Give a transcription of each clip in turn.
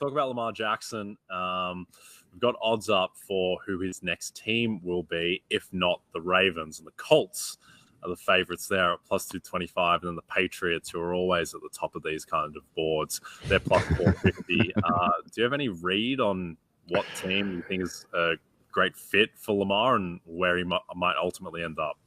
talk about Lamar Jackson. We've got odds up for who his next team will be, if not the Ravens. And the Colts are the favorites there at plus 225. And then the Patriots, who are always at the top of these kind of boards, they're plus 450. Do you have any read on what team you think is a great fit for Lamar and where he might ultimately end up?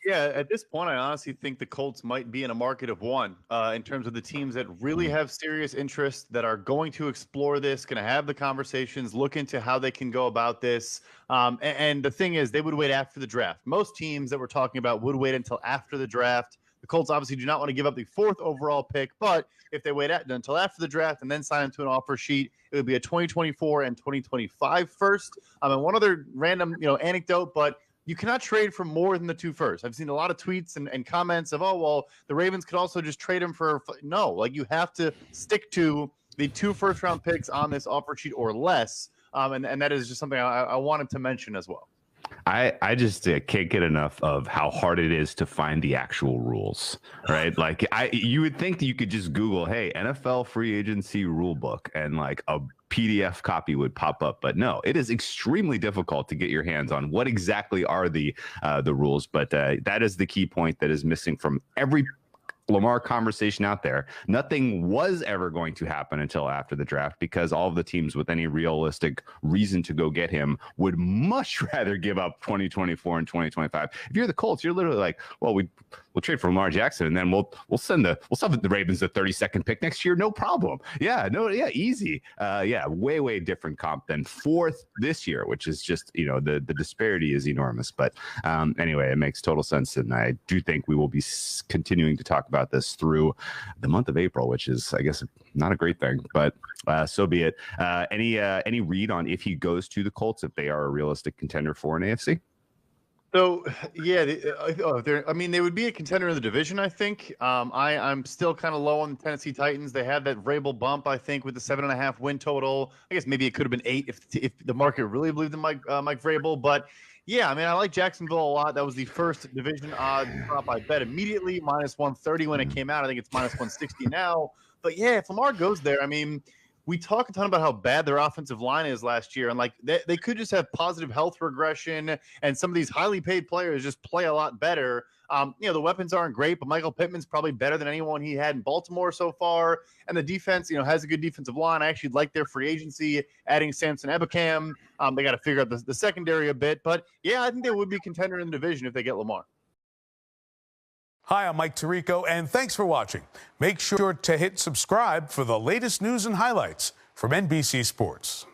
Yeah, at this point, I honestly think the Colts might be in a market of one in terms of the teams that really have serious interest, that are going to explore this, going to have the conversations, look into how they can go about this. And the thing is, they would wait after the draft. Most teams that we're talking about would wait until after the draft. The Colts obviously do not want to give up the 4th overall pick, but if they wait until after the draft and then sign into an offer sheet, it would be a 2024 and 2025 first. And one other random, anecdote, but you cannot trade for more than the 2 first. I've seen a lot of tweets and comments of, oh, well, the Ravens could also just trade him for – no, like you have to stick to the 2 first-round picks on this offer sheet or less, and that is just something I wanted to mention as well. I just can't get enough of how hard it is to find the actual rules, right? Like you would think that you could just Google, hey, NFL free agency rule book, and like a PDF copy would pop up. But no, it is extremely difficult to get your hands on what exactly are the rules. But that is the key point that is missing from every Lamar conversation out there. Nothing was ever going to happen until after the draft, because all of the teams with any realistic reason to go get him would much rather give up 2024 and 2025. If you're the Colts, you're literally like, well, we'll trade for Lamar Jackson, and then we'll send the Ravens the 32nd pick next year, no problem. Easy. Way different comp than 4th this year, which is just, the disparity is enormous. But anyway, it makes total sense, and I do think we will be continuing to talk about this through the month of April, which is, I guess, not a great thing, but so be it. Any read on if he goes to the Colts, if they are a realistic contender for an AFC? So, yeah, they would be a contender in the division, I think. I'm still kind of low on the Tennessee Titans. They had that Vrabel bump, I think, with the 7.5 win total. I guess maybe it could have been 8 if the market really believed in Mike Vrabel. But, yeah, I like Jacksonville a lot. That was the first division odd drop I bet immediately, minus 130 when it came out. I think it's minus 160 now. But, yeah, if Lamar goes there, we talk a ton about how bad their offensive line is last year, and they could just have positive health regression, and some of these highly paid players just play a lot better. The weapons aren't great, but Michael Pittman's probably better than anyone he had in Baltimore so far, and the defense, has a good defensive line. I actually like their free agency, adding Samson Ebukam. They got to figure out the secondary a bit, but yeah, I think they would be a contender in the division if they get Lamar. Hi, I'm Mike Tirico, and thanks for watching. Make sure to hit subscribe for the latest news and highlights from NBC Sports.